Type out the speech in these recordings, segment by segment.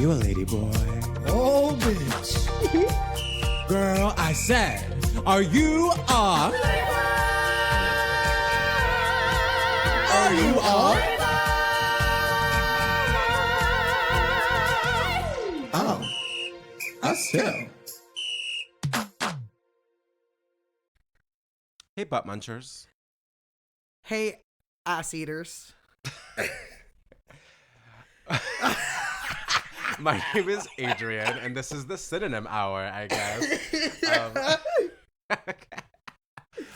you a ladyboy? Oh, bitch. Girl, I said, are you a... Are you a... Oh, us too. Hey, butt munchers. Hey, ass eaters. My name is Adrian, and this is the synonym hour, I guess.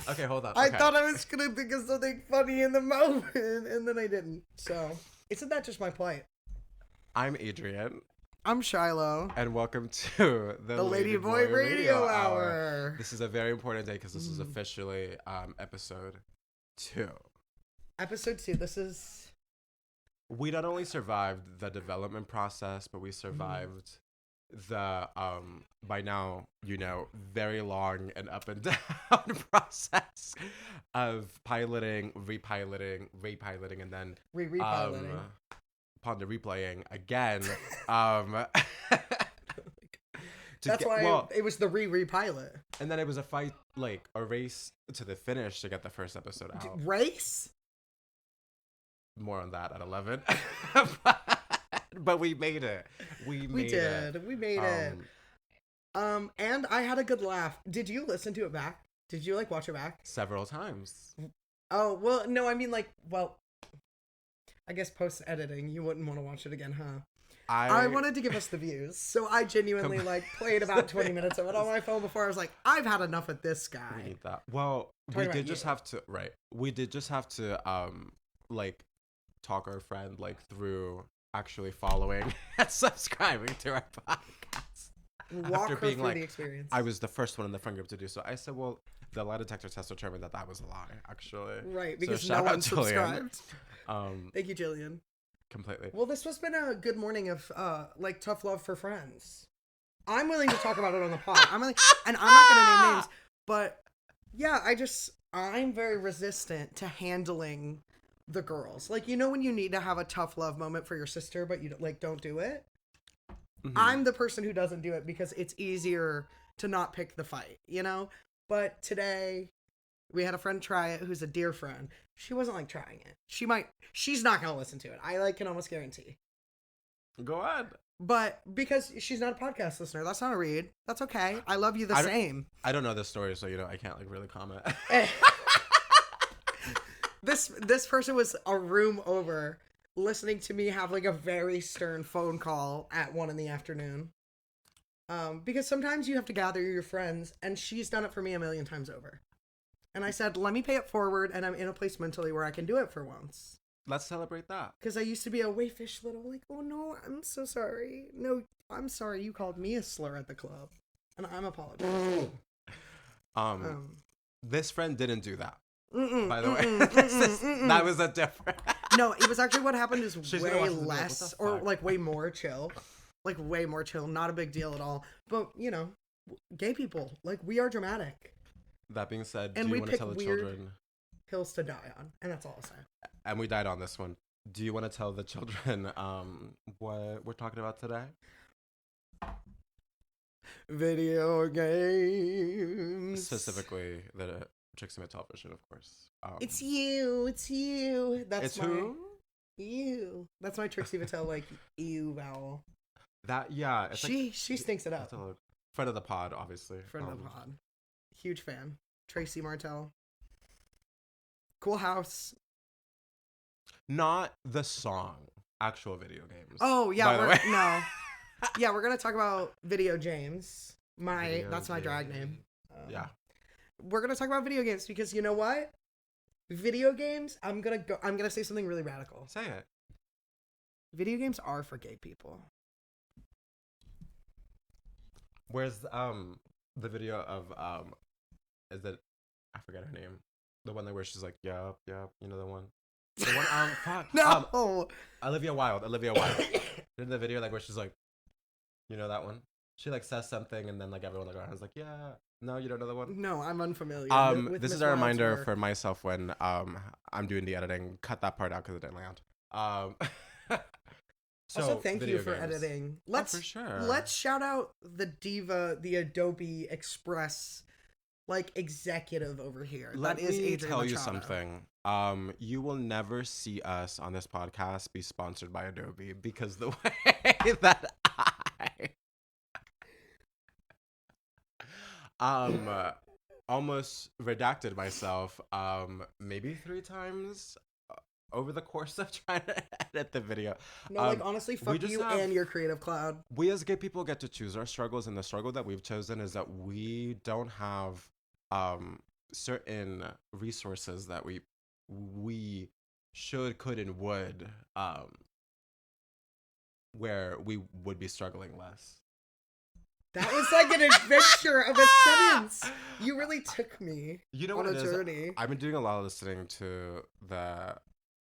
Okay, hold on. I Okay. thought I was going to think of something funny in the moment, and then I didn't. So, isn't that just my plight? I'm Adrian, I'm Shiloh. and welcome to the Ladyboy Radio Hour. This is a very important day because this is officially episode 2. Episode 2, this is... We not only survived the development process, but we survived the, by now, you know, very long and up and down process of piloting, repiloting, and then Repiloting. upon the replaying again. That's why it was the re-pilot. And then it was a fight, like a race to the finish to get the first episode out. Race? More on that at 11. But we made it. We made it. And I had a good laugh. Did you listen to it back? Did you watch it back? Several times. Oh, well, no, I mean I guess post-editing, you wouldn't want to watch it again, huh? I wanted to give us the views, so I genuinely played about 20 minutes of it on my phone before I was like, I've had enough of this guy. We need that. Well, we did just have to talk our friend through actually following and subscribing to our podcast. Walk her through the experience. I was the first one in the friend group to do so. I said, well, the lie detector test determined that was a lie, actually. Right, because so no one Jillian. subscribed. Thank you, Jillian. Completely. Well, this has been a good morning of tough love for friends. I'm willing to talk about it on the pod. And I'm not going to name names, but yeah, I'm very resistant to handling the girls. When you need to have a tough love moment for your sister, but you don't do it. Mm-hmm. I'm the person who doesn't do it because it's easier to not pick the fight, you know? But today we had a friend try it who's a dear friend. She wasn't trying it. She's not going to listen to it. I can almost guarantee. Go ahead. But because she's not a podcast listener, that's not a read. That's okay. I love you the same. I don't know this story, so I can't really comment. This person was a room over listening to me have a very stern phone call at 1 PM. Because sometimes you have to gather your friends, and she's done it for me a million times over. And I said, let me pay it forward, and I'm in a place mentally where I can do it for once. Let's celebrate that. Because I used to be a wayfish little, oh no, I'm so sorry. No, I'm sorry you called me a slur at the club. And I'm apologizing. This friend didn't do that. By the way. That was a different... No, it was actually what happened is way less, or way more chill. Way more chill. Not a big deal at all. But, gay people, we are dramatic. That being said, do you want to tell the children... hills to die on, and that's all I'll say. And we died on this one. Do you want to tell the children what we're talking about today? Video games. Specifically, the Trixie Mattel version, of course. It's you. That's who? You. That's my Trixie Mattel, ew vowel. That, yeah. She stinks it up. Friend of the pod, obviously. Friend of the pod. Huge fan. Tracy Martell. Cool house. Not the song. Actual video games. Oh, yeah. No. Yeah, we're going to talk about Video James. That's my drag name. Yeah. We're going to talk about video games because you know what? Video games, I'm going to say something really radical. Say it. Video games are for gay people. Where's the video of is it, I forget her name. The one where she's yup, you know the one. The one fuck. No. Olivia Wilde. In the video where she's you know that one? She says something and then everyone around is yeah. No, you don't know the one? No, I'm unfamiliar. With this Ms. is a reminder work. for myself when I'm doing the editing. Cut that part out because it didn't land. Also, thank you video for games. editing. For sure. Let's shout out the Adobe Express executive over here. Let that is me Adrian tell you Machado. something. You will never see us on this podcast be sponsored by Adobe because the way that I almost redacted myself maybe 3 times over the course of trying to edit the video. No, honestly, fuck you and your Creative Cloud. We as gay people get to choose our struggles, and the struggle that we've chosen is that we don't have certain resources that we should, could, and would where we would be struggling less. That was like an adventure of a sentence. You really took me on a journey. I've been doing a lot of listening to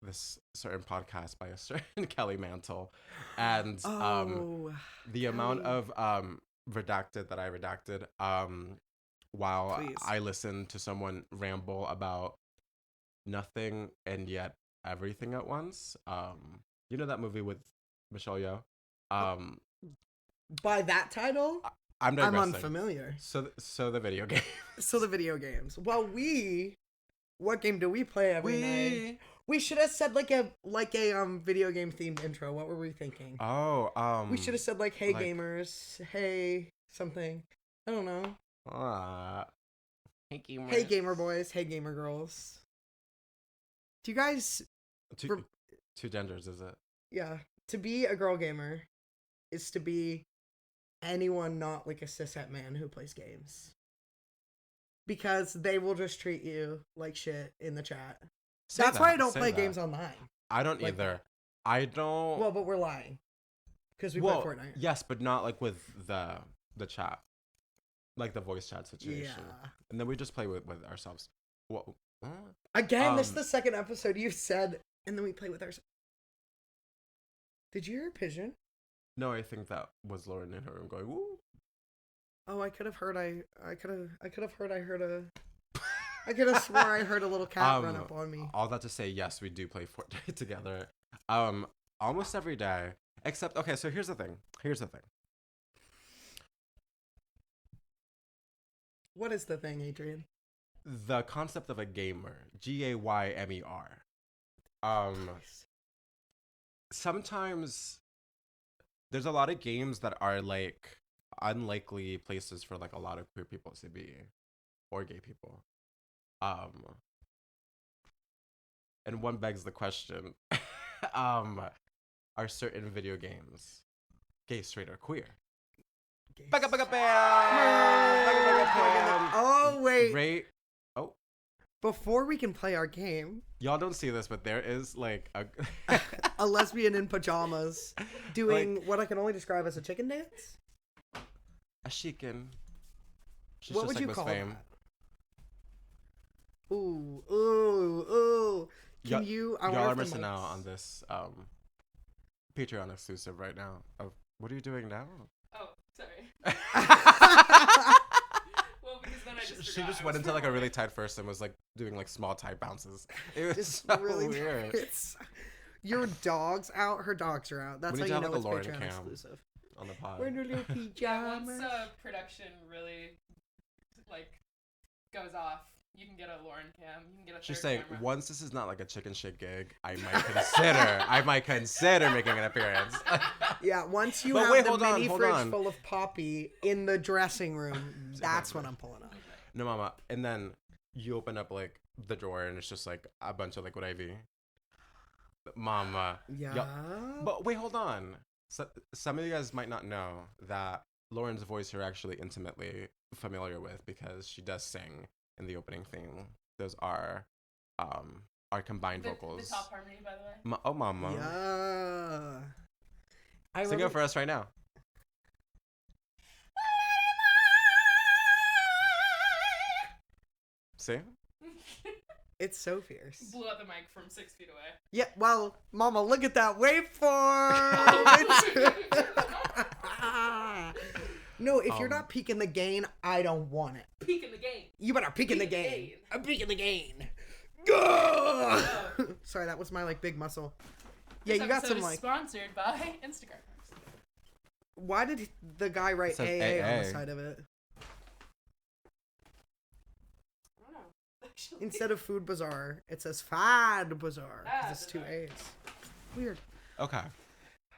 this certain podcast by a certain Kelly Mantle, and the amount of redacted that I redacted while Please. I listened to someone ramble about nothing and yet everything at once. You know that movie with Michelle Yeoh? By that title, I'm unfamiliar. So the video game. So the video games. Well, what game do we play every night? We should have said like a video game themed intro. What were we thinking? Oh, we should have said hey gamers, hey something. I don't know. Hey gamers. Hey gamer boys, hey gamer girls. Do you guys two genders, is it? Yeah. To be a girl gamer is to be anyone not like a cishet man who plays games. Because they will just treat you like shit in the chat. That's why I don't play games online. I don't either. I don't. Well, but we're lying. Because we play Fortnite. Yes, but not with the chat. Like the voice chat situation. Yeah. And then we just play with ourselves. Whoa. Again, this is the second episode you said, and then we play with ourselves. Did you hear a pigeon? No, I think that was Lauren in her room going, woo. Oh, I could have heard I could have swore I heard a little cat run up on me. All that to say, yes, we do play Fortnite together. Almost every day. Except, okay, so here's the thing. What is the thing, Adrian? The concept of a gamer. Gaymer. Sometimes there's a lot of games that are unlikely places for a lot of queer people to be, or gay people. And one begs the question, are certain video games gay, straight, or queer? Oh, wait. Right. Oh. Before we can play our game, y'all don't see this, but there is a lesbian in pajamas doing what I can only describe as a chicken dance. A chicken. She's what just would you Miss call Fame. that? Ooh. Y'all are missing out on this Patreon exclusive right now. Oh, what are you doing now? Oh, sorry. Well, because then I She just went into a really tight first and was doing small tight bounces. It was just so really weird. Your dog's out. Her dogs are out. That's how you know it's Patreon exclusive. On the pod. We're in her little pajamas. Yeah, once production really goes off, you can get a Lauren cam. You can get a. She's third saying camera. once this is not a chicken shit gig, I might consider making an appearance. Yeah, once you have the mini fridge full of Poppy in the dressing room, that's when I'm pulling up. No, mama. And then you open up the drawer and it's just a bunch of liquid IV. Mama. Yeah. But wait, hold on. So, some of you guys might not know that Lauren's voice you're actually intimately familiar with because she does sing in the opening theme. Those are our combined vocals. The top harmony, by the way. Oh, mama. Yeah. Sing it for us right now. See? It's so fierce. Blew out the mic from 6 feet away. Yeah, well, mama, look at that waveform. No, if you're not peeking the gain, I don't want it. Peeking the gain. You better peek in the gain. I'm peeking the gain. Sorry, that was my big muscle. Yeah, This you got episode some is like. sponsored by Instagram. Why did the guy write says AA on the AA. side of it I don't know. Actually. instead of Food Bazaar? It says Fad Bazaar because Fad it's two Bazaar. A's. Weird. Okay.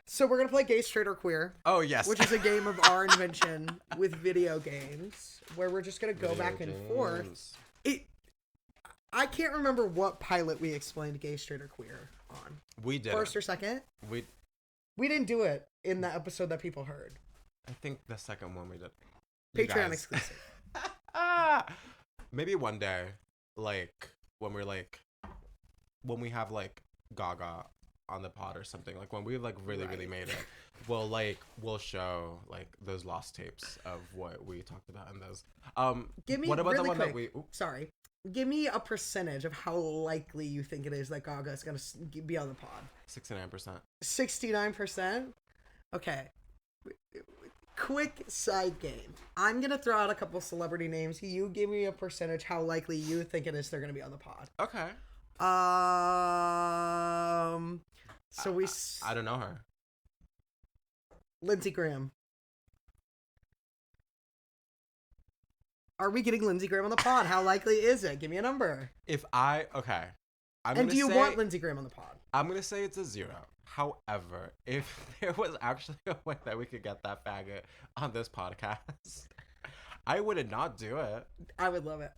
So we're gonna play Gay, Straight, or Queer, Oh yes. which is a game of our invention with video games, where we're just gonna go Video back and forth. games. I can't remember what pilot we explained Gay, Straight, or Queer on. We did. First or second? We. We didn't do it in the episode that people heard. I think the second one we did. You Patreon guys. exclusive. Maybe one day, like when we have like Gaga on the pod or something, like when we like really made it, we'll show like those lost tapes of what we talked about in those. Give me what about really the one quick. that we? Oops. Sorry. Give me a percentage of how likely you think it is that Gaga is going to be on the pod. 69%. 69%? Okay. Quick side game. I'm going to throw out a couple celebrity names. You give me a percentage how likely you think it is they're going to be on the pod. Okay. So we... I don't know her. Lindsey Graham. Are we getting Lindsey Graham on the pod? How likely is it? Give me a number. Okay. And do you want Lindsey Graham on the pod? I'm gonna say it's a 0. However, if there was actually a way that we could get that faggot on this podcast, I would not do it. I would love it.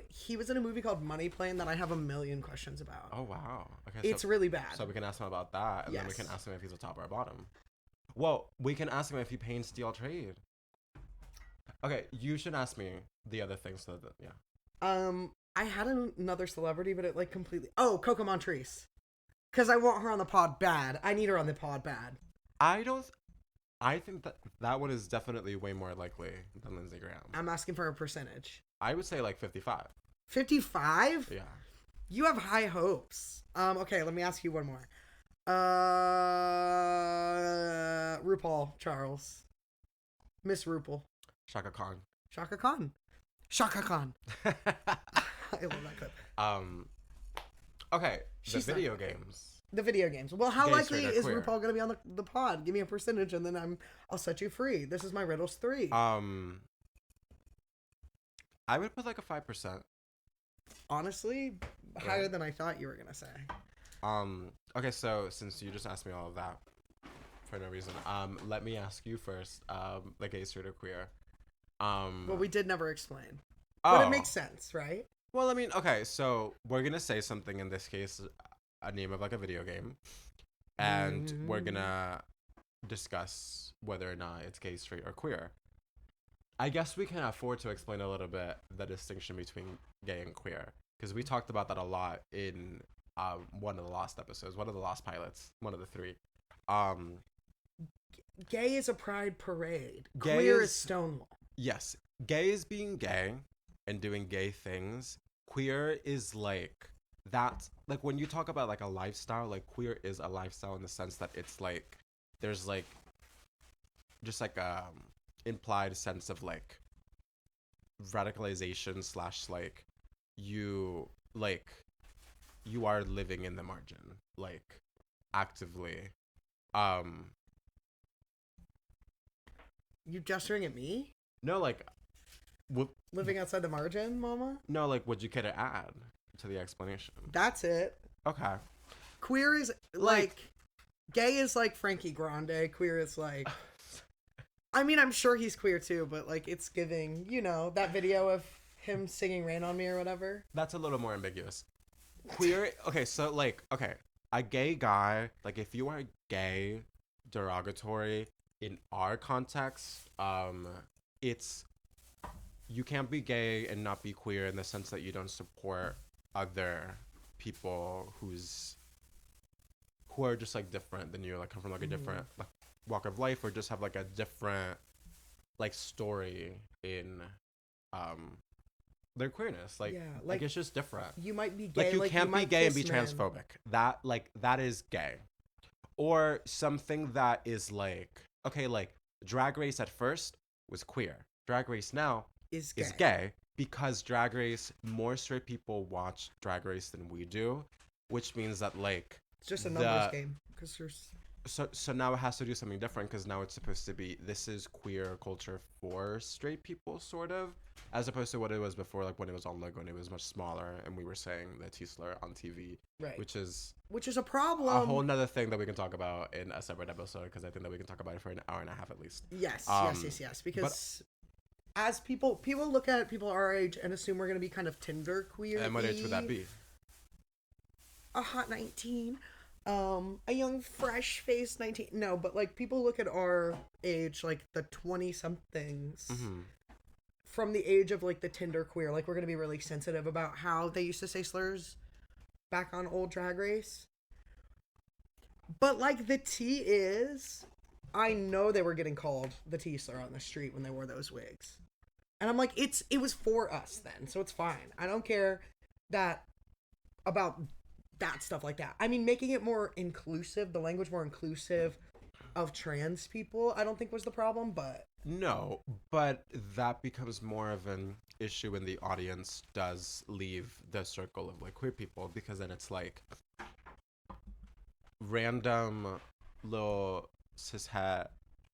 He was in a movie called Money Plane that I have a million questions about. Oh wow. Okay. It's really bad. So we can ask him about that, and then we Yes. can ask him if he's a top or a bottom. Well, we can ask him if he paints steel trade. Okay, you should ask me the other things. So that, yeah. I had another celebrity, but it like completely. Oh, Coco Montrese. Because I want her on the pod bad. I need her on the pod bad. I think that one is definitely way more likely than Lindsey Graham. I'm asking for a percentage. I would say like 55. 55? Yeah. You have high hopes. Okay, let me ask you one more. RuPaul Charles. Miss RuPaul. Shaka Khan. Shaka Khan. Shaka Khan. I love that clip. Okay, She's the not video great. games. The video games. Well, how Gay, likely straight, or is queer? RuPaul going to be on the pod? Give me a percentage, and then I'll set you free. This is my riddles 3. I would put like a 5%. Honestly, higher than I thought you were going to say. Okay, so since you just asked me all of that for no reason, let me ask you first, like gay, straight, or queer. Well, we did never explain. oh, But it makes sense, right? Well, I mean, okay, so we're gonna say something, in this case, a name of like a video game, and we're gonna discuss whether or not it's gay, straight, or queer. I guess we can afford to explain a little bit the distinction between gay and queer, because we talked about that a lot in one of the lost episodes, one of the lost pilots, one of the 3. Gay is a pride parade. Gay Queer is- is Stonewall. Yes, gay is being gay and doing gay things. Queer is like that. Like when you talk about like a lifestyle, like queer is a lifestyle in the sense that it's like there's like just like implied sense of like radicalization / like you are living in the margin, like actively. You gesturing at me? No, like Living outside the margin, mama? no, like would you care to add to the explanation? That's it. Okay. Queer is like gay is like Frankie Grande. Queer is like I mean, I'm sure he's queer too, but like it's giving, that video of him singing Rain on Me or whatever. That's a little more ambiguous. Queer, okay, so like, okay, a gay guy, like if you are gay, derogatory in our context, it's you can't be gay and not be queer in the sense that you don't support other people who are just like different than you, like come from like a different like walk of life, or just have like a different like story in their queerness. Like, Yeah, like like, it's just different. You might be gay. Like you can't be might gay and be kiss men. transphobic. That is gay. Or something that is like, okay, like Drag Race at first was queer. Drag Race now Is gay. is gay because Drag Race, more straight people watch Drag Race than we do, which means that like It's just a numbers game because there's. So now it has to do something different because now it's supposed to be this is queer culture for straight people, sort of, as opposed to what it was before, like when it was on Lego and it was much smaller and we were saying the T-slur on TV, Right. which is a problem. a whole nother thing that we can talk about in a separate episode because I think that we can talk about it for an hour and a half at least. Yes, yes. Because as people look at people our age and assume we're gonna be kind of Tinder queer. And what age would that be? A hot 19. A young fresh faced 19. No, but like people look at our age, like the 20 somethings, from the age of like the Tinder queer. Like we're gonna be really sensitive about how they used to say slurs back on old Drag Race. But like the T is, I know they were getting called the T slur on the street when they wore those wigs. And I'm like, it was for us then, so it's fine. I don't care about that stuff like that. I mean, making it more inclusive, the language more inclusive of trans people, I don't think was the problem, but... No, but that becomes more of an issue when the audience does leave the circle of, like, queer people, because then it's, like, random little cishet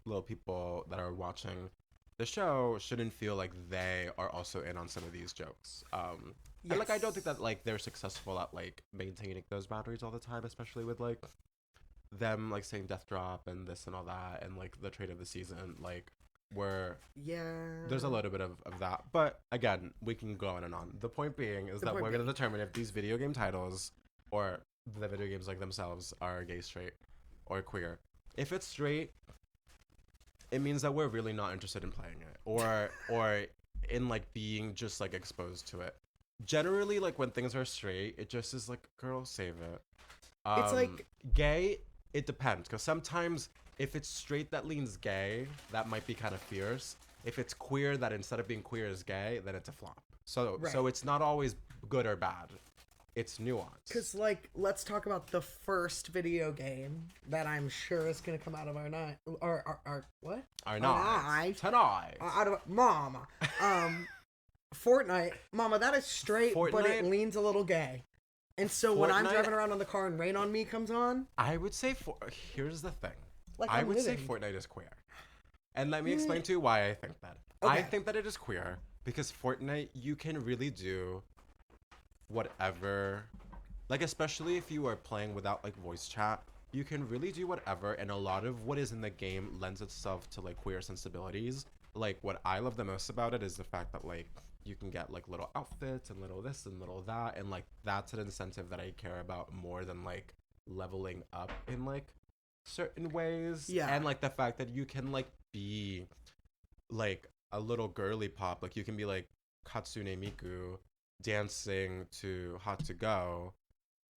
little people that are watching the show shouldn't feel like they are also in on some of these jokes. Yes. And, like, I don't think that, like, they're successful at, like, maintaining those boundaries all the time, especially with, like, them, like, saying death drop and this and all that, and, like, the trade of the season, like, where there's a little bit of that. But, again, we can go on and on. The point being is that we're going to determine if these video game titles, or the video games, like, themselves, are gay, straight, or queer. If it's straight, it means that we're really not interested in playing it, or in, like, being just, like, exposed to it. Generally, like, when things are straight, it just is like, girl, save it. It's like... Gay, it depends. Because sometimes, if it's straight that leans gay, that might be kind of fierce. If it's queer that instead of being queer is gay, then it's a flop. So it's not always good or bad. It's nuanced. Because, like, let's talk about the first video game that I'm sure is going to come out of our night. Our what? Our night. Tonight. Out of... Mama. Fortnite, mama, that is straight, but it leans a little gay. And so when I'm driving around on the car and Rain on Me comes on, I would say here's the thing. Like I would say Fortnite is queer. And let me explain to you why I think that. Okay. I think that it is queer because Fortnite, you can really do whatever, like, especially if you are playing without, like, voice chat, you can really do whatever, and a lot of what is in the game lends itself to, like, queer sensibilities. Like, what I love the most about it is the fact that, like, you can get, like, little outfits and little this and little that, and, like, that's an incentive that I care about more than, like, leveling up in, like, certain ways. Yeah. And, like, the fact that you can, like, be, like, a little girly pop. Like, you can be, like, Katsune Miku dancing to Hot to Go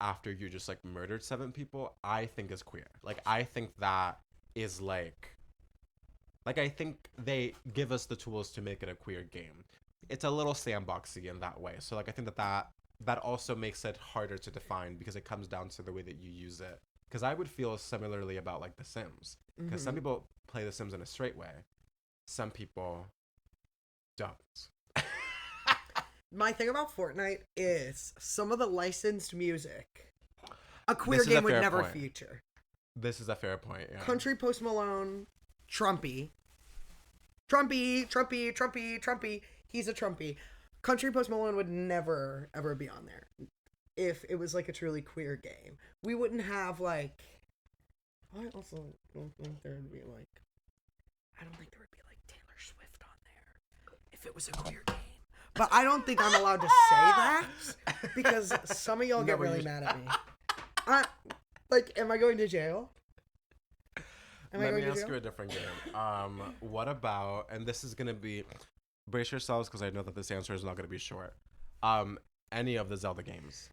after you just, like, murdered 7 people, I think is queer. Like, I think that is, like, I think they give us the tools to make it a queer game. It's a little sandboxy in that way. So, like, I think that also makes it harder to define because it comes down to the way that you use it. Because I would feel similarly about, like, The Sims. Because some people play The Sims in a straight way. Some people don't. My thing about Fortnite is some of the licensed music a queer game would never feature. This is a fair point, yeah. Country Post Malone, Trumpy. He's a Trumpy. Country Post Malone would never, ever be on there if it was, like, a truly queer game. We wouldn't have, like... I also don't think there would be, like... I don't think there would be, like, Taylor Swift on there if it was a queer game. But I don't think I'm allowed to say that because some of y'all get really mad at me. Like, am I going to jail? Let me ask you a different game. What about, and this is going to be, brace yourselves because I know that this answer is not going to be short. Any of the Zelda games.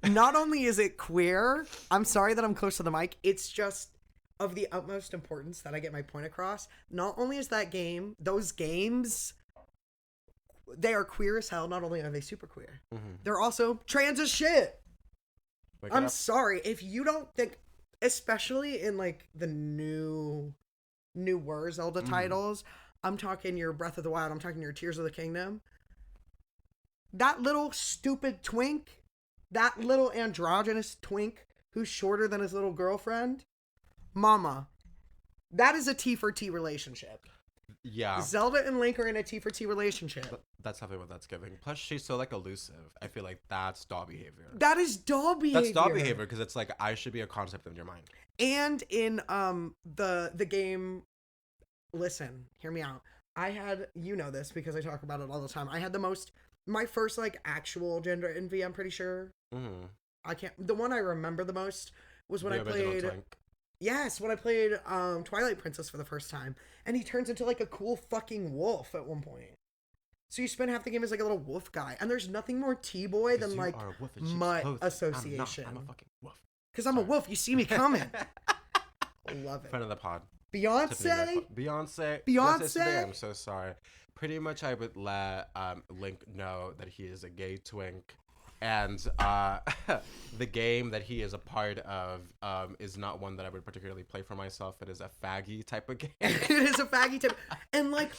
Not only is it queer, I'm sorry that I'm close to the mic, it's just of the utmost importance that I get my point across. Not only is that game, those games, they are queer as hell. Not only are they super queer, they're also trans as shit. I'm sorry. If you don't think, especially in, like, the newer Zelda titles, I'm talking your Breath of the Wild, I'm talking your Tears of the Kingdom. That little stupid twink that little androgynous twink who's shorter than his little girlfriend, mama, that is a T for T relationship. Yeah. Zelda and Link are in a T for T relationship. That's definitely what that's giving. Plus, she's so like elusive. I feel like that's doll behavior. That is doll behavior. That's doll behavior because it's like I should be a concept in your mind. And in the game, listen, hear me out. I had, you know this because I talk about it all the time. I had my first like actual gender envy, I'm pretty sure. Mm-hmm. The one I remember the most was when The I original played. twink. Yes, when I played Twilight Princess for the first time, and he turns into like a cool fucking wolf at one point. So you spend half the game as like a little wolf guy, and there's nothing more T-boy than like mutt association. I'm a fucking wolf. Because I'm a wolf, you see me coming. Love it. Friend of the pod. Beyonce. Beyonce. I'm so sorry. Pretty much, I would let Link know that he is a gay twink. And the game that he is a part of is not one that I would particularly play for myself. It is a faggy type of game. It is a faggy type. And like,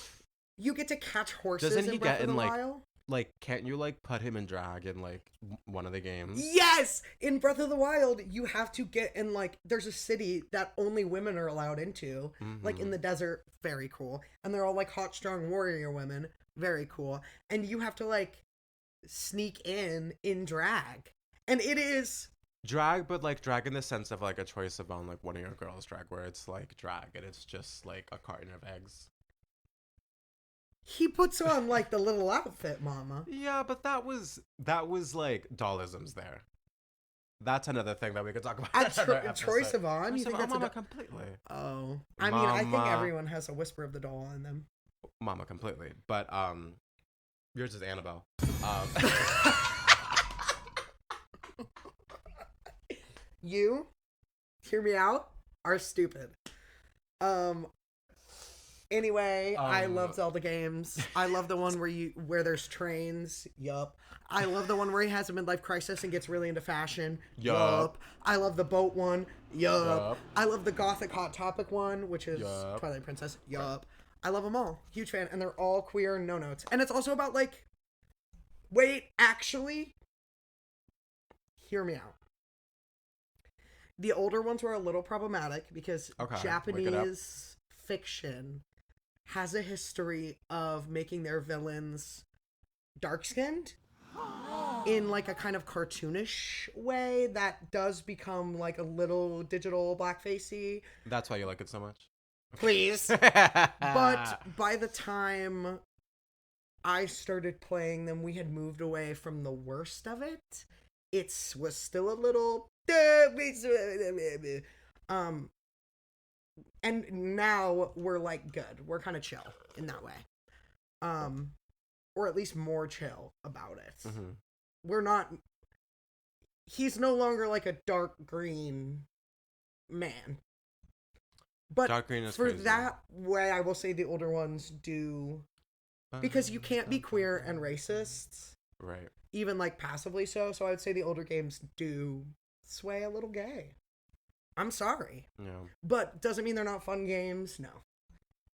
you get to catch horses Doesn't he in Breath get of in the like, Wild. like, can't you like put him in drag in like one of the games? Yes! In Breath of the Wild, you have to get in like, there's a city that only women are allowed into. Like in the desert, very cool. And they're all like hot, strong warrior women. Very cool. And you have to like sneak in drag, and it is drag, but like drag in the sense of like a choice of on like one of your girls drag where it's like drag and it's just like a carton of eggs. He puts on like the little outfit, mama. Yeah, but that was like dollisms there. That's another thing that we could talk about. Troye Sivan, you think that's Mama completely. Oh, I mean, I think everyone has a whisper of the doll in them. Mama completely, but yours is Annabelle. You, hear me out, are stupid. Anyway, I love Zelda games. I love the one where there's trains. Yup. I love the one where he has a midlife crisis and gets really into fashion. Yup. I love the boat one. Yup. I love the gothic hot topic one, which is Twilight Princess. Yup. I love them all. Huge fan. And they're all queer, no notes. And it's also about like, wait, actually, hear me out. The older ones were a little problematic because Japanese fiction has a history of making their villains dark-skinned in like a kind of cartoonish way that does become like a little digital blackfacey. That's why you like it so much? Please. But by the time I started playing them, we had moved away from the worst of it. It was still a little and now we're like good. We're kind of chill in that way. Or at least more chill about it. Mm-hmm. We're not, he's no longer like a dark green man. But dark green is for crazy. that way, I will say the older ones do, because you can't be queer and racist. Right. Even like passively so. So I would say the older games do sway a little gay. I'm sorry. Yeah. But doesn't mean they're not fun games. No.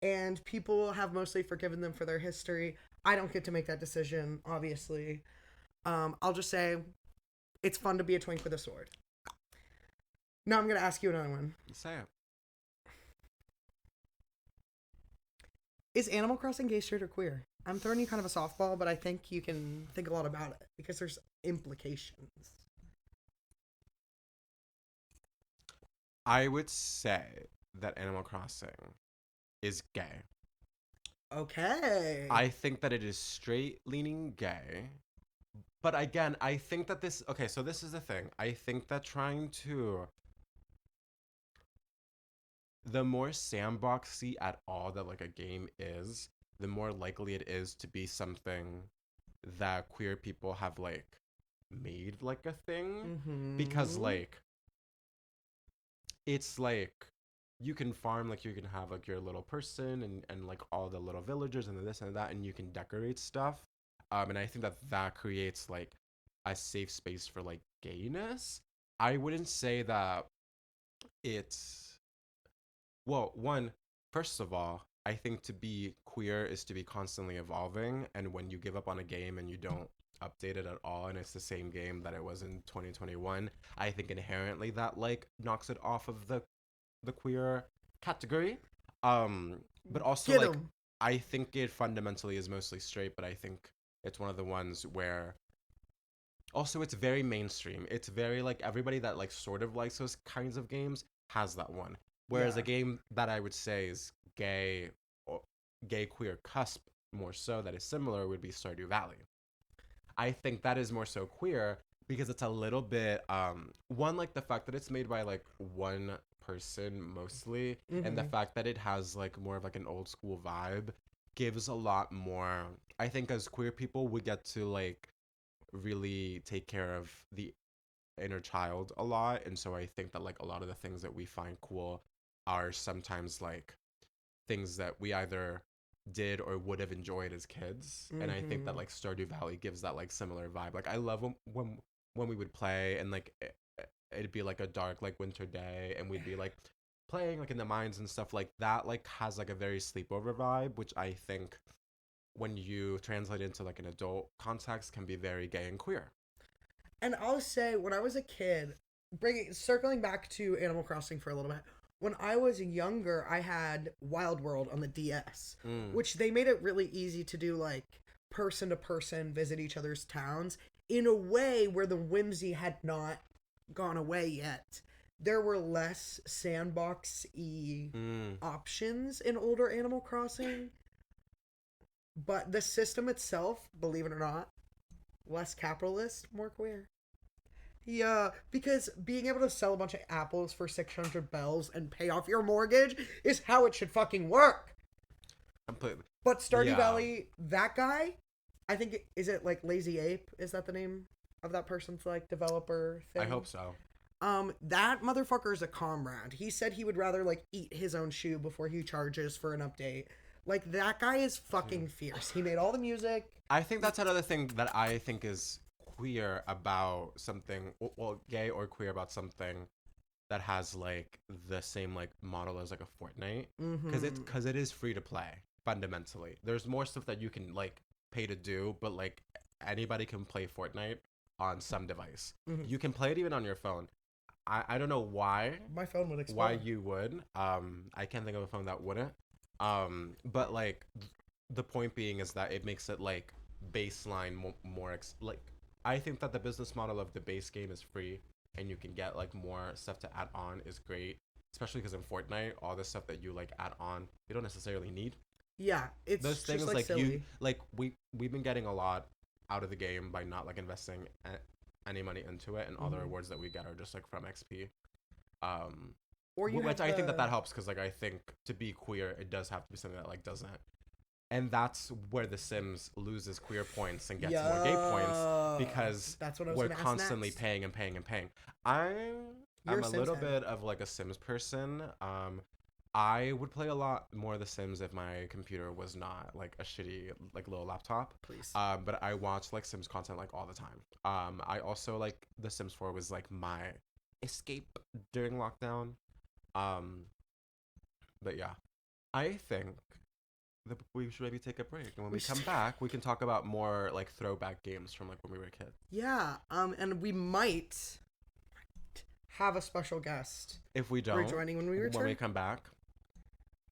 And people have mostly forgiven them for their history. I don't get to make that decision, obviously. I'll just say it's fun to be a twink with a sword. Now I'm going to ask you another one. Say it. Is Animal Crossing gay, straight, or queer? I'm throwing you kind of a softball, but I think you can think a lot about it because there's implications. I would say that Animal Crossing is gay. Okay. I think that it is straight leaning gay. But again, I think that this... Okay, so this is the thing. I think that trying to... The more sandboxy at all that like a game is, the more likely it is to be something that queer people have like made like a thing. Mm-hmm. Because like it's like you can farm, like you can have like your little person and like all the little villagers and this and that, and you can decorate stuff. And I think that creates like a safe space for like gayness. I wouldn't say that it's... Well, first of all, I think to be queer is to be constantly evolving, and when you give up on a game and you don't updated at all and it's the same game that it was in 2021, I think inherently that like knocks it off of the queer category. But also Get like 'em. I think it fundamentally is mostly straight, but I think it's one of the ones where also it's very mainstream. It's very like everybody that like sort of likes those kinds of games has that one. Whereas Yeah. a game that I would say is gay or gay queer cusp more so that is similar would be Stardew Valley. I think that is more so queer because it's a little bit one like the fact that it's made by like one person mostly and the fact that it has like more of like an old school vibe gives a lot more. I think as queer people we get to like really take care of the inner child a lot, and so I think that like a lot of the things that we find cool are sometimes like things that we either did or would have enjoyed as kids. And I think that like Stardew Valley gives that like similar vibe. Like I love when we would play and like it'd be like a dark like winter day and we'd be like playing like in the mines and stuff like that, like has like a very sleepover vibe, which I think when you translate into like an adult context can be very gay and queer. And I'll say, when I was a kid, circling back to Animal Crossing for a little bit, when I was younger, I had Wild World on the DS, which they made it really easy to do like person to person, visit each other's towns in a way where the whimsy had not gone away yet. There were less sandbox-y options in older Animal Crossing, but the system itself, believe it or not, less capitalist, more queer. Yeah, because being able to sell a bunch of apples for 600 bells and pay off your mortgage is how it should fucking work. Completely. But Stardew Yeah. Valley, that guy, I think, is it like Lazy Ape? Is that the name of that person's like developer thing? I hope so. That motherfucker is a comrade. He said he would rather like eat his own shoe before he charges for an update. Like that guy is fucking fierce. He made all the music. I think that's another thing that I think is queer about something, well, gay or queer about something that has like the same like model as like a Fortnite, because it is free to play fundamentally. There's more stuff that you can like pay to do, but like anybody can play Fortnite on some device. You can play it even on your phone. I don't know why My phone would explode. why you would. I can't think of a phone that wouldn't. But like the point being is that it makes it like baseline more like I think that the business model of the base game is free and you can get like more stuff to add on is great, especially because in Fortnite all the stuff that you like add on you don't necessarily need. Yeah, it's Those just things like like silly. you like we've been getting a lot out of the game by not like investing any money into it, and all the rewards that we get are just like from XP. Or you Which have I think the- that helps because like I think to be queer it does have to be something that like doesn't, and that's where The Sims loses queer points and gets more gay points because That's what I was we're gonna ask constantly next. paying and paying and paying. I'm You're a a Sims little head. bit of like a Sims person. I would play a lot more of The Sims if my computer was not like a shitty like little laptop. Please. But I watch like Sims content like all the time. I also like The Sims 4 was like my escape during lockdown. But yeah, I think that we should maybe take a break, and when we come back, we can talk about more like throwback games from like when we were kids. Yeah, and we might have a special guest. If we don't, Rejoining when we return? when we come back,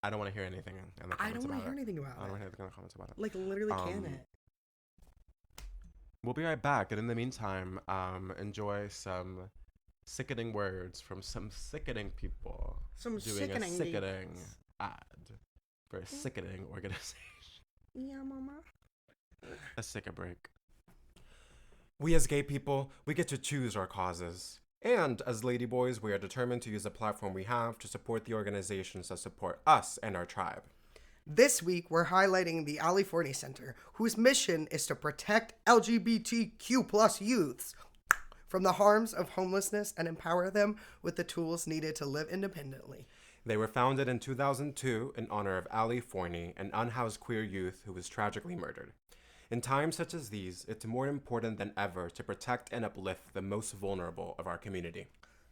I don't want to hear anything in the comments I don't want about to hear it. anything about I don't want it. to hear anything in the comments about it. Like literally, can it? We'll be right back, and in the meantime, enjoy some sickening words from some sickening people Some doing sickening a sickening deeds. ad for a sickening organization. Yeah, mama. Let's take a break. We as gay people, we get to choose our causes. And as Ladyboys, we are determined to use the platform we have to support the organizations that support us and our tribe. This week, we're highlighting the Ali Forney Center, whose mission is to protect LGBTQ plus youths from the harms of homelessness and empower them with the tools needed to live independently. They were founded in 2002 in honor of Ali Forney, an unhoused queer youth who was tragically murdered. In times such as these, it's more important than ever to protect and uplift the most vulnerable of our community.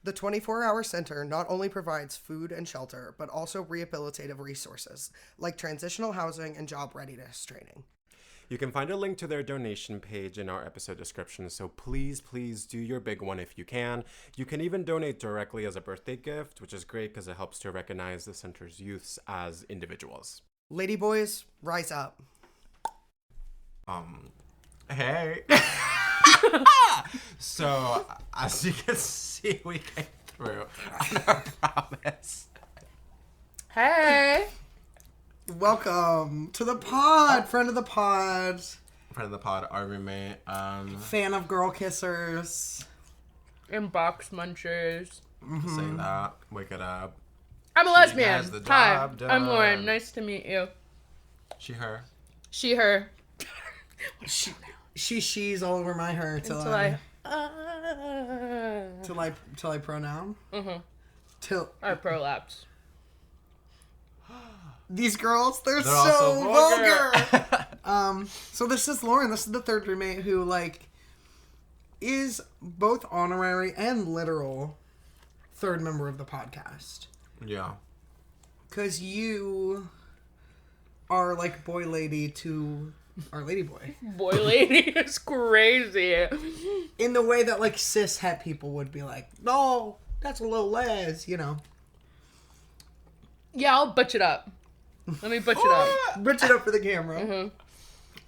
The 24-hour center not only provides food and shelter, but also rehabilitative resources, like transitional housing and job readiness training. You can find a link to their donation page in our episode description, so please do your big one if you can. You can even donate directly as a birthday gift, which is great because it helps to recognize the center's youths as individuals. Ladyboys, rise up. Hey. So, as you can see, we came through on our promise. Hey. Welcome to the pod, friend of the pod. Friend of the pod, our roommate. Fan of girl kissers. And box munchers. Say that. Wake it up. I'm a She lesbian. has the Hi, job done. I'm Lauren. Nice to meet you. She, her. She, her. She's all over my hair till I pronoun. Till I prolapse. these girls, they're so also vulgar. So this is Lauren. This is the third roommate who is both honorary and literal third member of the podcast. Yeah. Cause you are like boy lady to our Ladyboy. Boy lady is crazy. In the way that cis het people would be like, no, that's a little les, you know. Yeah, I'll butch it up. Let me butch it up. Butch it up for the camera.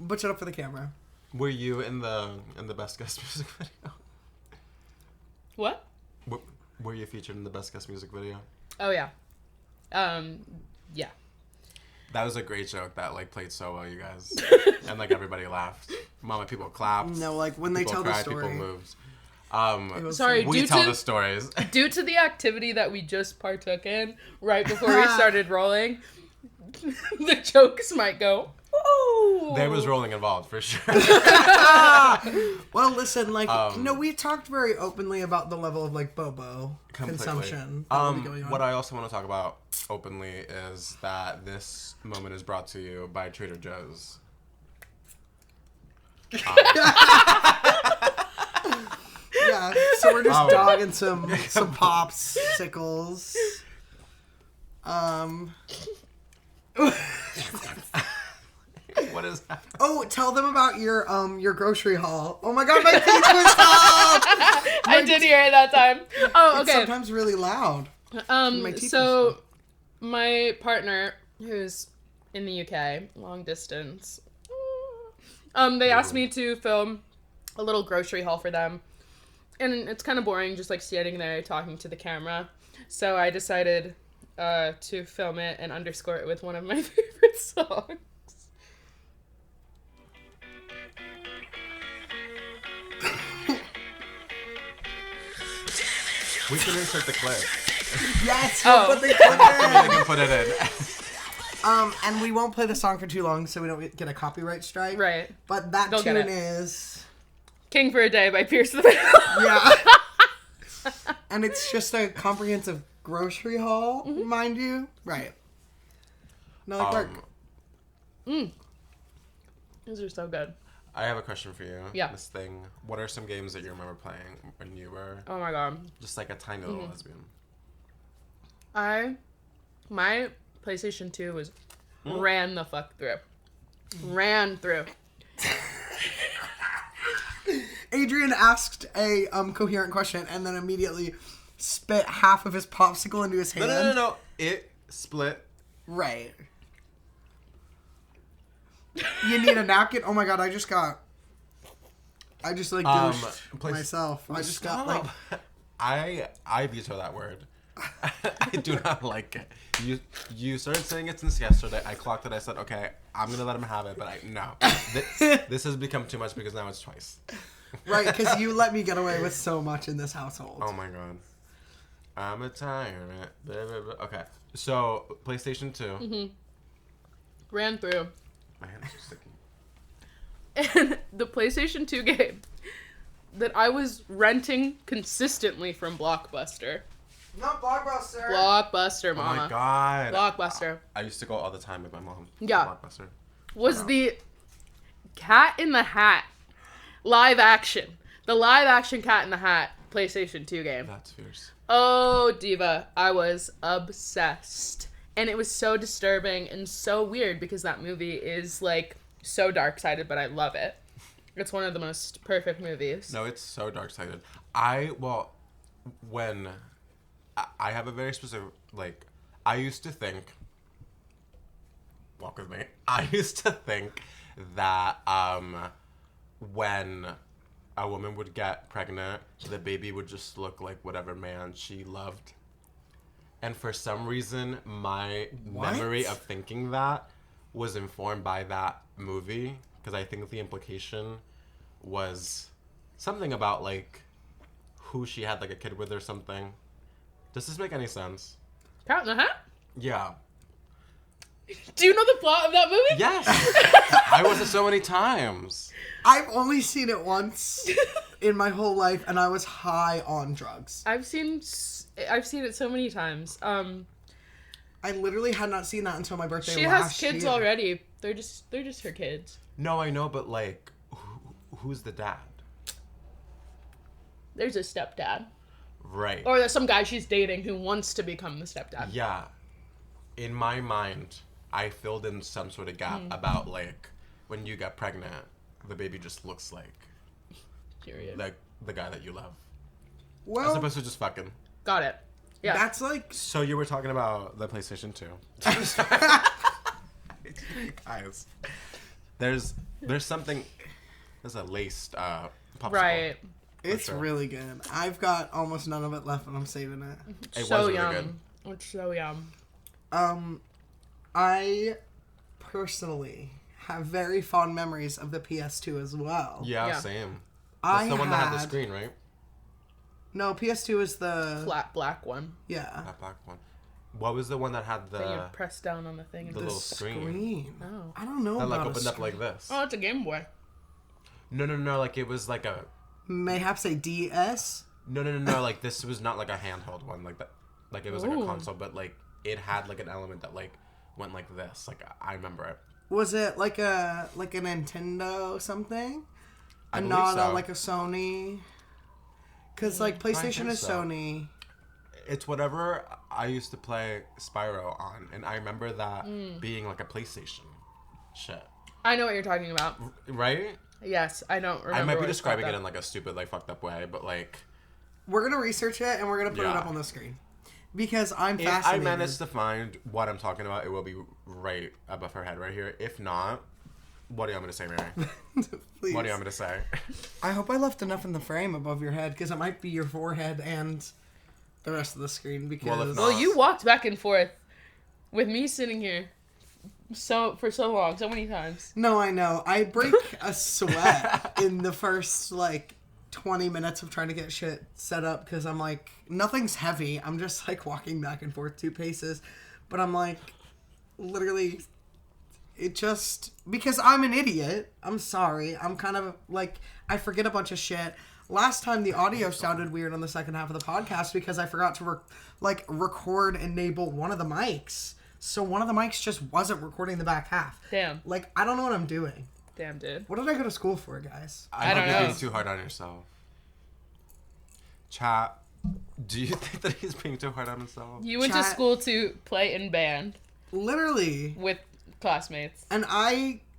Butch it up for the camera. Were you in the Best Guest music video? What? Were you featured in the Best Guest music video? Oh, yeah. Yeah. That was a great joke that played so well, you guys. And everybody laughed. Mama, people clapped. No, when they people tell cried, the story. people moved. It was Sorry, We due tell to the stories. due to the activity that we just partook in right before we started rolling, the jokes might go, ooh. There was rolling involved, for sure. Well, listen, we talked very openly about the level of bobo consumption that will be going on. What I also want to talk about openly is that this moment is brought to you by Trader Joe's. Yeah, so we're just dogging some popsicles. What is that? Oh, tell them about your grocery haul. Oh my god, my teeth was off! I did hear it that time. Oh, It's okay. sometimes really loud. My teeth So my partner, who's in the UK, long distance, they asked me to film a little grocery haul for them. And it's kind of boring, just standing there talking to the camera. So I decided to film it and underscore it with one of my favorite songs. We can insert the clip. Yes, Oh. but they We can put it in. and we won't play the song for too long so we don't get a copyright strike. Right. But that They'll get tune it. is... King for a Day by Pierce the Veil. Yeah. And it's just a comprehensive grocery haul, mind you. Right. No, Clark. Those are so good. I have a question for you. Yeah. This thing. What are some games that you remember playing when you were Oh my god. just a tiny little lesbian? My PlayStation 2 was ran the fuck through. Ran through. Adrian asked a coherent question and then immediately spit half of his popsicle into his hand. No. It split. Right. You need a napkin? Oh my god, I just douched myself. I just got I veto that word. I do not like it. You started saying it since yesterday. I clocked it. I said, okay, I'm gonna let him have it, but no. This has become too much because now it's twice. Right, because you let me get away with so much in this household. Oh my god. I'm a tyrant. Blah, blah, blah. Okay, so PlayStation 2. Ran through. My hand is so sticky. And the PlayStation 2 game that I was renting consistently from Blockbuster. Not Blockbuster. Blockbuster, Oh mama. my god. Blockbuster. I used to go all the time with my mom. Yeah. Blockbuster. Was the Cat in the Hat live action. The live action Cat in the Hat PlayStation 2 game. That's fierce. Oh, diva. I was obsessed. And it was so disturbing and so weird because that movie is so dark-sided, but I love it. It's one of the most perfect movies. No, it's so dark-sided. When I have a very specific, like, I used to think, walk with me, I used to think that when a woman would get pregnant, the baby would just look like whatever man she loved. And for some reason, my memory of thinking that was informed by that movie, because I think the implication was something about, like, who she had, like, a kid with or something. Does this make any sense? Cat in the Hat? Yeah. Do you know the plot of that movie? Yes. I watched it so many times. I've only seen it once in my whole life, and I was high on drugs. I've seen it so many times. I literally had not seen that until my birthday She last has kids year. already. They're just her kids. No, I know, but, like, who's the dad? There's a stepdad. Right. Or there's some guy she's dating who wants to become the stepdad. Yeah. In my mind, I filled in some sort of gap about, like, when you get pregnant, the baby just looks like the guy that you love. Well, As opposed to just fucking. Got it. Yeah. that's like... So you were talking about the PlayStation 2. Guys. There's something... There's a laced popsicle. right. It's sure. really good. I've got almost none of it left, and I'm saving it. It So was really yum. good. It's so yum. I personally have very fond memories of the PS2 as well. Yeah, Yeah. same. That's I the one that had the had- screen, right? No, PS2 is the... Flat black one. Yeah. That black one. What was the one that had That you the press down on the thing. And the The little screen? screen. Oh. I don't know that like about opened a up like this? Oh, it's a Game Boy. No. Like it was like a Mayhaps a DS? no. Like this was not like a handheld one like that. Like it was like a Ooh. console, but like it had like an element that like went like this. Like I remember it. Was it like a Nintendo something? I And believe not so. like a Sony? Because like PlayStation think is so. Sony. It's whatever I used to play Spyro on, and I remember that being like a PlayStation shit. I know what you're talking about. Right? Yes, I don't remember. I might be what it's describing called, it in like a stupid, like fucked up way, but like We're going to research it and we're going to put it Yeah. up on the screen. Because I'm if I fascinated. manage to find what I'm talking about, it will be right above her head right here. If not, what do you want me to say, Mary? Please. What do you want me to say? I hope I left enough in the frame above your head because it might be your forehead and the rest of the screen. Because Well, if not- Well, you walked back and forth with me sitting here for so long, so many times. No, I know. I break a sweat in the first like 20 minutes of trying to get shit set up because I'm like, nothing's heavy. I'm just like walking back and forth 2 paces. But I'm like, literally, it just, because I'm an idiot. I'm sorry. I'm kind of like, I forget a bunch of shit. Last time the audio sounded weird on the second half of the podcast because I forgot to record enable one of the mics. So one of the mics just wasn't recording the back half. Damn. Like, I don't know what I'm doing. Damn, dude. What did I go to school for, guys? I don't think you're know. being too hard on yourself. Chat, do you think that he's being too hard on himself? You went to Chat- school to play in band Literally. with classmates. And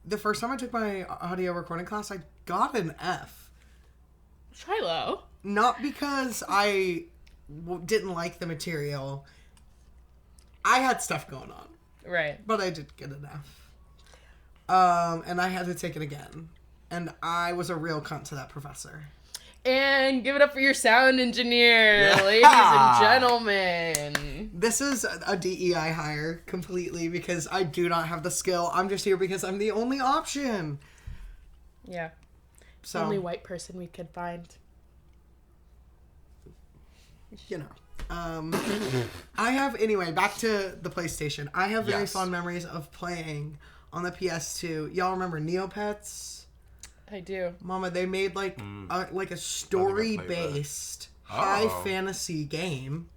the first time I took my audio recording class, I got an F. Shiloh. Not because I didn't like the material. I had stuff going on, Right. but I did get an F. And I had to take it again. And I was a real cunt to that professor. And give it up for your sound engineer, Yeah. ladies and gentlemen. This is a DEI hire completely because I do not have the skill. I'm just here because I'm the only option. Yeah. So, Only white person we could find. you know. I have, anyway, back to the PlayStation. I have very Yes. fond memories of playing on the PS2. Y'all remember Neopets? I do. Mama, they made like a story-based high Oh. fantasy game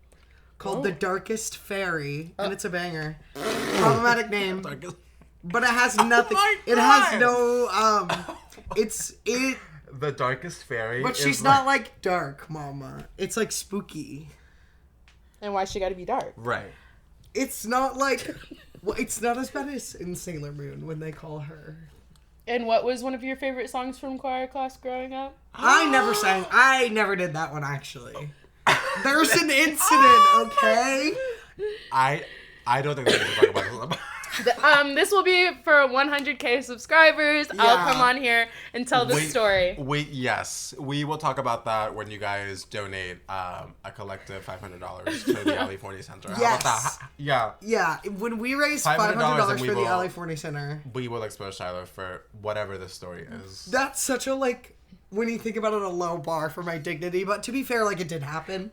called Oh. The Darkest Fairy, and it's a banger. Problematic name, but it has nothing. my It has God. no it. The darkest fairy. But she's not like dark, Mama. It's like spooky. And why she gotta be dark? Right. It's not like. Well, it's not as bad as in Sailor Moon when they call her And what was one of your favorite songs from choir class growing up? I never sang. I never did that one, actually. There's an incident, okay? I don't think we need to talk about this. This will be for 100K subscribers. Yeah. I'll come on here and tell the story. Yes. We will talk about that when you guys donate a collective $500 to the Ali Forney Center. How about that? Yeah. Yeah, when we raise $500 $500 and for the Ali Forney Center. We will expose Shiloh for whatever the story is. That's such a, like, when you think about it, a low bar for my dignity. But to be fair, like, it did happen.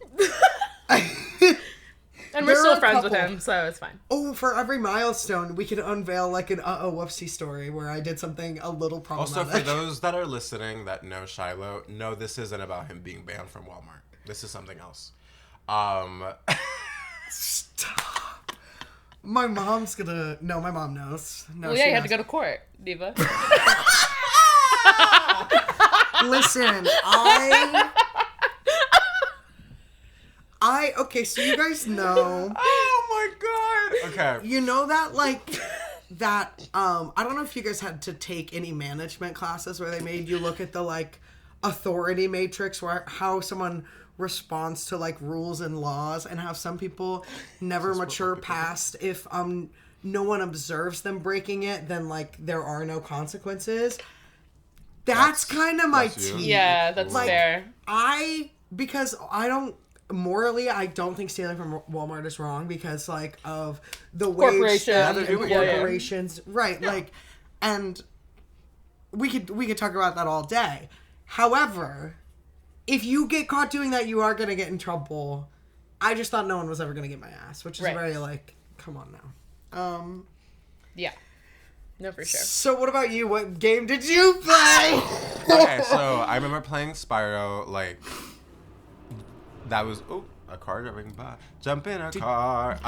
And we're still friends with him, so it's fine. Oh, for every milestone, we could unveil, like, an whoopsie story where I did something a little problematic. Also, for those that are listening that know Shiloh, no, this isn't about him being banned from Walmart. This is something else. Stop. My mom's gonna... No, my mom knows. No, Well, yeah, you had to go to court, Diva. Listen, okay, so you guys know... Oh my god! Okay. You know that, like, I don't know if you guys had to take any management classes where they made you look at the, like, authority matrix, where how someone responds to, like, rules and laws, and how some people never mature past if, no one observes them breaking it, then, like, there are no consequences. That's kind of my tea. Yeah, that's like, fair. Because I don't... Morally, I don't think stealing from Walmart is wrong because, like, of the wage theft and corporations. Right, like, and we could talk about that all day. However, if you get caught doing that, you are going to get in trouble. I just thought no one was ever going to get my ass, which is very, like, come on now. Yeah. No, for sure. So what about you? What game did you play? Okay, so I remember playing Spyro, like... That was a car driving by. Jump in a car.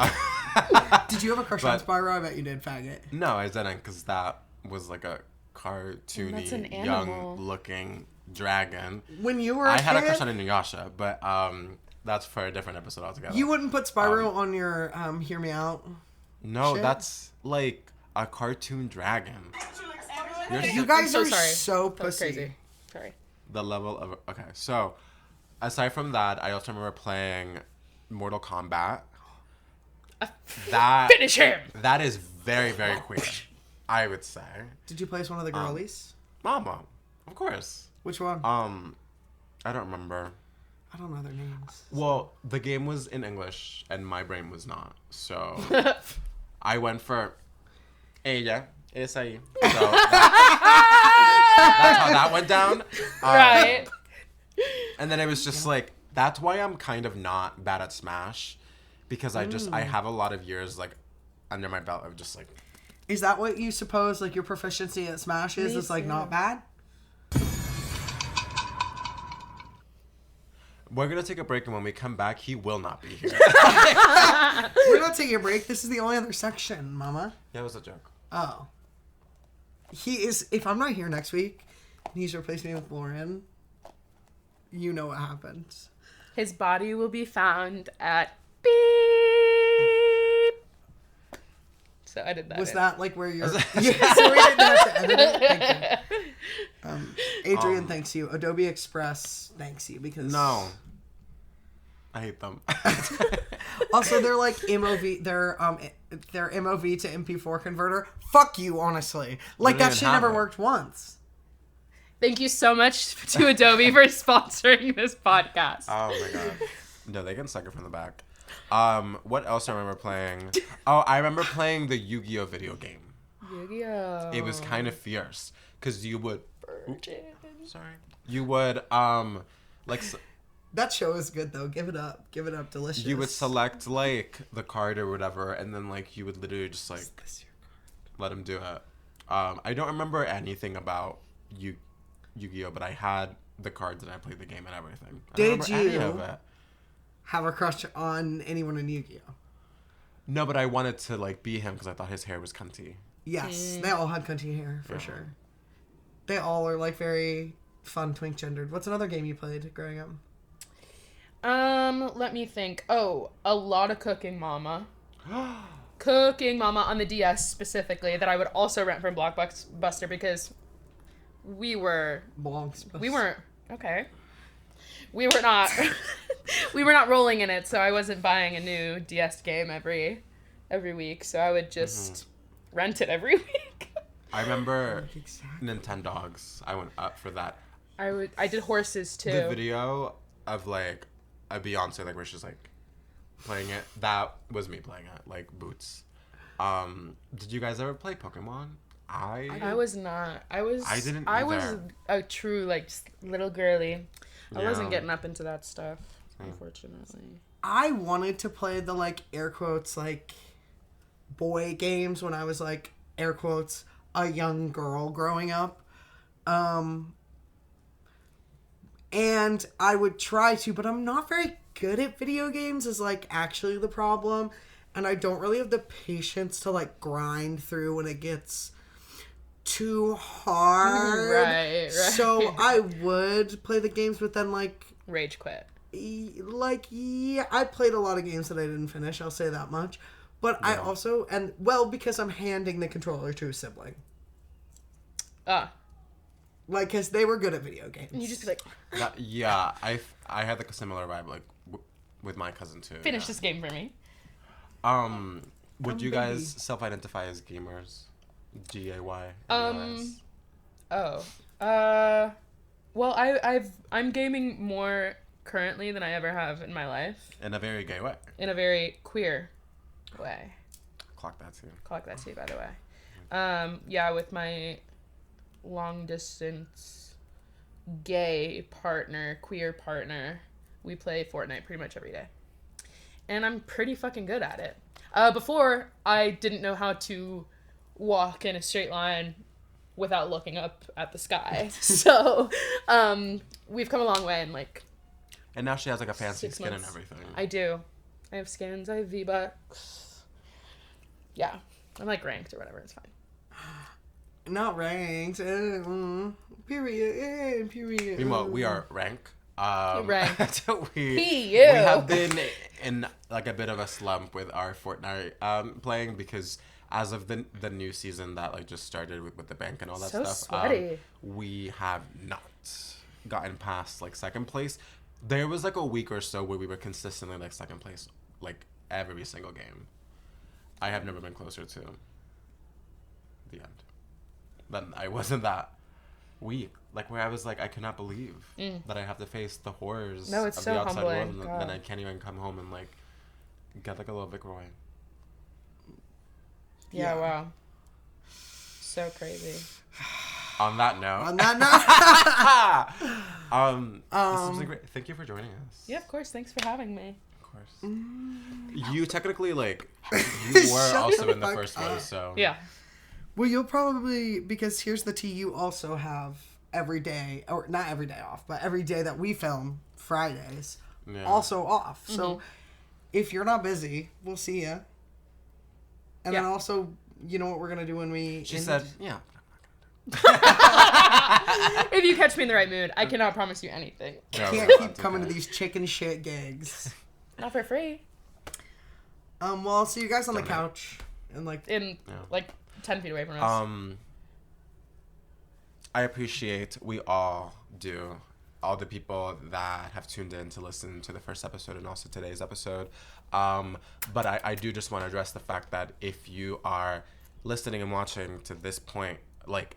Did you have a crush on Spyro? I bet you did, faggot. No, I didn't, because that was like a cartoony, young-looking dragon. When you were I had a crush on Inuyasha, but that's for a different episode altogether. You wouldn't put Spyro on your Hear Me Out? No, shit? That's like a cartoon dragon. You guys are sorry. so That was pussy. crazy. Sorry. The level of... Okay, so... Aside from that, I also remember playing Mortal Kombat. That Finish him! That is very, very queer, I would say. Did you play as one of the girlies? Mama, of course. Which one? I don't remember. I don't know their names. Well, the game was in English, and my brain was not. So I went for ella, es ahí. So that's how that went down. Right. And then it was just like, that's why I'm kind of not bad at Smash. Because I have a lot of years, like, under my belt of just, like... Is that what you suppose, like, your proficiency at Smash is? Is, like, not bad? We're going to take a break, and when we come back, he will not be here. We're not taking a break. This is the only other section, mama. Yeah, it was a joke. Oh. He is... If I'm not here next week, and he's replaced me with Lauren... You know what happens. His body will be found at beep. So I did that. Was that like where you're... Yeah, so we didn't have to edit it. Thank you. Adrian thanks you. Adobe Express thanks you because... No. I hate them. Also, they're like MOV... They're MOV to MP4 converter. Fuck you, honestly. Like, that shit never worked once. Thank you so much to Adobe for sponsoring this podcast. Oh my god. No, they can suck it from the back. What else I remember playing? Oh, I remember playing the Yu-Gi-Oh video game. Yu-Gi-Oh. It was kind of fierce because you would... Virgin. Sorry. You would, like... That show is good, though. Give it up. Give it up. Delicious. You would select, like, the card or whatever, and then, like, you would literally just, like, let him do it. I don't remember anything about Yu-Gi-Oh, but I had the cards and I played the game and everything. Did you have a crush on anyone in Yu-Gi-Oh? No, but I wanted to, like, be him because I thought his hair was cunty. Yes, they all had cunty hair, for sure. They all are, like, very fun twink-gendered. What's another game you played growing up? Let me think. Oh, a lot of Cooking Mama. Cooking Mama on the DS specifically that I would also rent from Blockbuster because we were Belongs. we weren't okay. We were not we were not rolling in it, so I wasn't buying a new DS game every week. So I would just rent it every week. I remember Exactly. Nintendogs. I went up for that. I did horses too. The video of like a Beyonce like where she's like playing it. That was me playing it, like Boots. Did you guys ever play Pokemon? I was not. I didn't I was either. a true like little girly. I wasn't Yeah. getting up into that stuff, unfortunately. I wanted to play the like air quotes like boy games when I was like air quotes a young girl growing up. And I would try to, but I'm not very good at video games is like actually the problem. And I don't really have the patience to like grind through when it gets too hard. Right. So I would play the games, but then like Rage quit. yeah, I played a lot of games that I didn't finish, I'll say that much. But I also, and well, because I'm handing the controller to a sibling. Like, because they were good at video games. And you just be like, Yeah, I had like a similar vibe like with my cousin too. finish yeah. this game for me. Would you baby. guys self-identify as gamers? GAY. Oh. Well, I'm gaming more currently than I ever have in my life. In a very gay way. In a very queer way. Clock that too. Clock that too, by the way. Yeah, with my long distance gay partner, queer partner, we play Fortnite pretty much every day. And I'm pretty fucking good at it. Before, I didn't know how to walk in a straight line without looking up at the sky. So, we've come a long way in like And now she has like a fancy 6 skin months. and everything. I do. I have skins, I have V-Bucks. Yeah. I'm like ranked or whatever, it's fine. Not ranked. Period. Period. Meanwhile, we are rank. Ranked. we you. have been in like a bit of a slump with our Fortnite playing because as of the new season that like just started with the bank and all that So stuff, sweaty. we have not gotten past like second place. There was like a week or so where we were consistently like second place like every single game. I have never been closer to the end. But I wasn't that weak. Like where I was like, I cannot believe that I have to face the horrors No, it's of so the outside humbling. world, and God. then I can't even come home and like get like a little Viceroy. Yeah, Yeah. wow. So crazy. On that note, On that note, this was great. Thank you for joining us. Yeah, of course. Thanks for having me. Of course. You technically like you were Shut also the in the fuck first up. one, so Yeah. well, you'll probably, because here's the tea, you also have every day, or not every day off, but every day that we film, Fridays, Yeah. also off. So if you're not busy, we'll see you. And then Yeah. also, you know what we're going to do when we... She end? said, "Yeah." If you catch me in the right mood, I cannot promise you anything. No, Can't no, keep that's coming okay. to these chicken shit gigs. Not for free. Well, I'll see you guys on the Donate. couch. And like, In Yeah. like 10 feet away from us. I appreciate, we all do, all the people that have tuned in to listen to the first episode and also today's episode. But I do just want to address the fact that if you are listening and watching to this point, like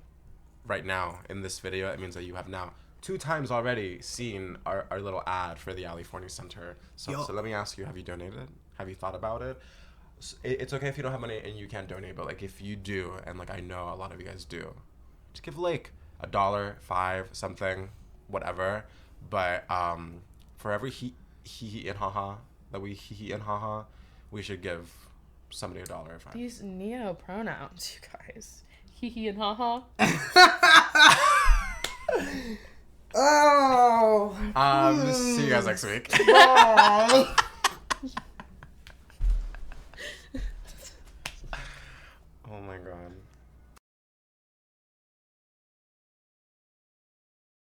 right now in this video, it means that you have now 2 times already seen our little ad for the California Center. So let me ask you, have you donated? Have you thought about it? It's okay if you don't have money and you can't donate, but like if you do, and like I know a lot of you guys do, just give like $1, $5, something, whatever. But for every he and haha that we he and haha, we should give somebody $1 or $5. These neo pronouns, you guys. Hee hee and ha ha. oh! See you guys next week. Bye. Oh my god.